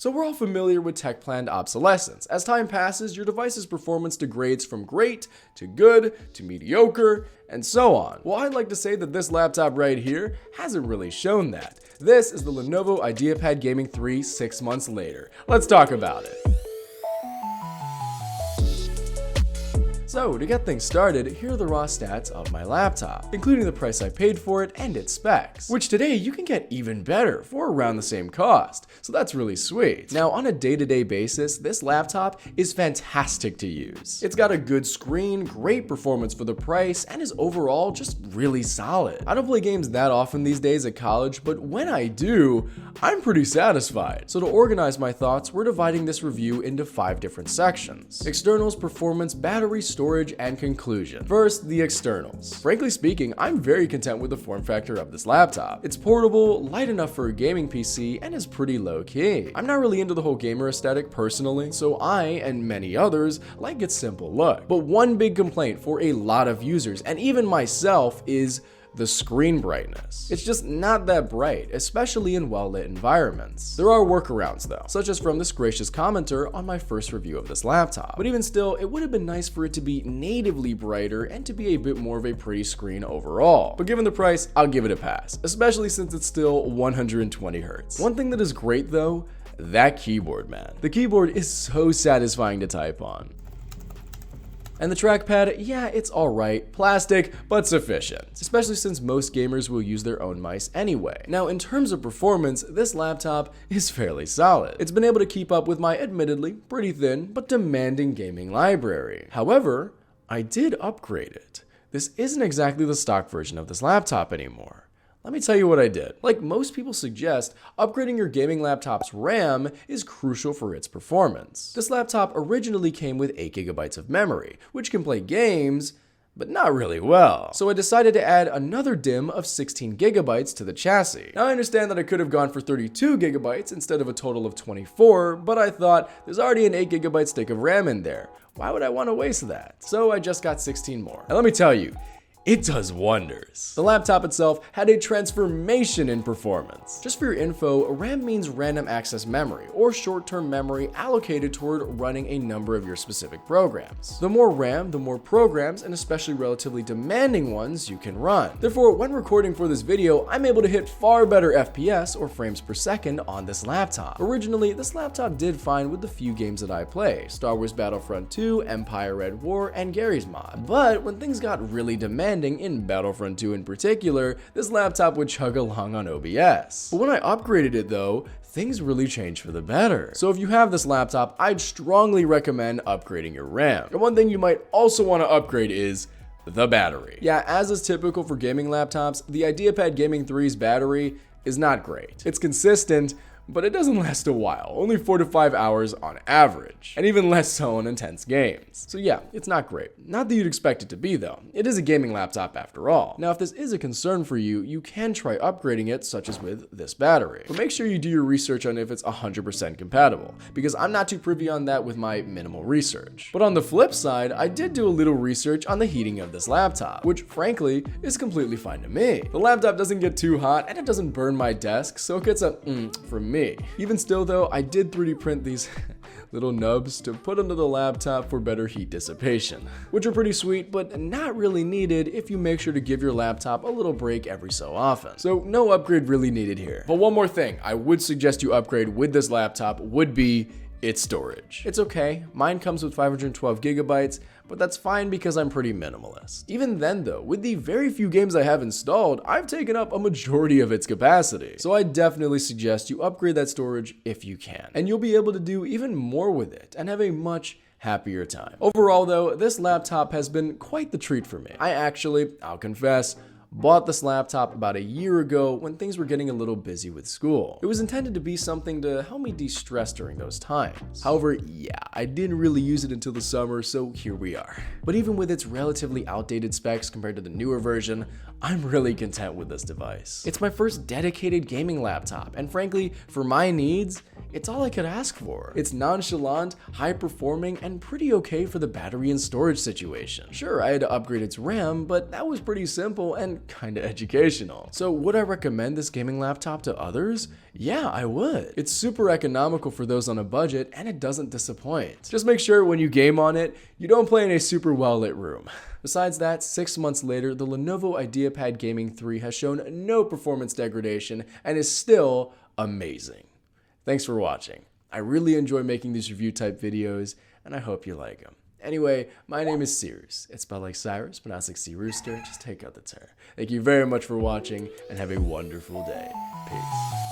So we're all familiar with tech planned obsolescence. As time passes, your device's performance degrades from great to good to mediocre and so on. Well, I'd like to say that this laptop right here hasn't really shown that. This is the Lenovo IdeaPad Gaming 3 6 months later. Let's talk about it. So, to get things started, here are the raw stats of my laptop, including the price I paid for it and its specs, which today you can get even better for around the same cost, so that's really sweet. Now, on a day-to-day basis, this laptop is fantastic to use. It's got a good screen, great performance for the price, and is overall just really solid. I don't play games that often these days at college, but when I do, I'm pretty satisfied. So to organize my thoughts, we're dividing this review into 5 different sections: externals, performance, battery, storage, and conclusion. First, the externals. Frankly speaking, I'm very content with the form factor of this laptop. It's portable, light enough for a gaming PC, and is pretty low key. I'm not really into the whole gamer aesthetic personally, so I, and many others, like its simple look. But one big complaint for a lot of users, and even myself, is the screen brightness. It's just not that bright, especially in well-lit environments. There are workarounds though, such as from this gracious commenter on my first review of this laptop. But even still, it would have been nice for it to be natively brighter and to be a bit more of a pretty screen overall. But given the price, I'll give it a pass, especially since it's still 120 Hz. One thing that is great though, that keyboard, man. The keyboard is so satisfying to type on. And the trackpad, yeah, it's alright, plastic, but sufficient, especially since most gamers will use their own mice anyway. Now, in terms of performance, this laptop is fairly solid. It's been able to keep up with my admittedly pretty thin, but demanding gaming library. However, I did upgrade it. This isn't exactly the stock version of this laptop anymore. Let me tell you what I did. Like most people suggest, upgrading your gaming laptop's RAM is crucial for its performance. This laptop originally came with 8 GB of memory, which can play games, but not really well. So I decided to add another DIMM of 16 GB to the chassis. Now I understand that I could have gone for 32 GB instead of a total of 24, but I thought there's already an 8 GB stick of RAM in there. Why would I want to waste that? So I just got 16 more. And let me tell you, it does wonders. The laptop itself had a transformation in performance. Just for your info, RAM means random access memory, or short-term memory allocated toward running a number of your specific programs. The more RAM, the more programs, and especially relatively demanding ones, you can run. Therefore, when recording for this video, I'm able to hit far better FPS, or frames per second, on this laptop. Originally, this laptop did fine with the few games that I play: Star Wars Battlefront 2, Empire at War, and Garry's Mod. But when things got really demanding, in Battlefront 2 in particular, this laptop would chug along on OBS. But when I upgraded it though, things really changed for the better. So if you have this laptop, I'd strongly recommend upgrading your RAM. And one thing you might also want to upgrade is the battery. Yeah, as is typical for gaming laptops, the IdeaPad Gaming 3's battery is not great. It's consistent, but it doesn't last a while, only 4 to 5 hours on average, and even less so on intense games. So yeah, it's not great. Not that you'd expect it to be though. It is a gaming laptop after all. Now if this is a concern for you, you can try upgrading it, such as with this battery. But make sure you do your research on if it's 100% compatible, because I'm not too privy on that with my minimal research. But on the flip side, I did do a little research on the heating of this laptop, which frankly is completely fine to me. The laptop doesn't get too hot and it doesn't burn my desk, so it gets a from me. Even still though, I did 3D print these little nubs to put under the laptop for better heat dissipation, which are pretty sweet, but not really needed if you make sure to give your laptop a little break every so often. So no upgrade really needed here. But one more thing I would suggest you upgrade with this laptop would be its storage. It's okay, mine comes with 512 GB, but that's fine because I'm pretty minimalist. Even then though, with the very few games I have installed, I've taken up a majority of its capacity. So I definitely suggest you upgrade that storage if you can, and you'll be able to do even more with it and have a much happier time. Overall though, this laptop has been quite the treat for me. I actually, I'll confess, bought this laptop about a year ago when things were getting a little busy with school. It was intended to be something to help me de-stress during those times. However, yeah, I didn't really use it until the summer, so here we are. But even with its relatively outdated specs compared to the newer version, I'm really content with this device. It's my first dedicated gaming laptop, and frankly, for my needs, it's all I could ask for. It's nonchalant, high-performing, and pretty okay for the battery and storage situation. Sure, I had to upgrade its RAM, but that was pretty simple and and kinda educational. So would I recommend this gaming laptop to others? Yeah, I would. It's super economical for those on a budget, and it doesn't disappoint. Just make sure when you game on it, you don't play in a super well-lit room. Besides that, 6 months later, the Lenovo IdeaPad Gaming 3 has shown no performance degradation and is still amazing. Thanks for watching. I really enjoy making these review type videos, and I hope you like them. Anyway, my name is Sears. It's spelled like Cyrus, pronounced like Sea Rooster. Just take out the turn. Thank you very much for watching, and have a wonderful day. Peace.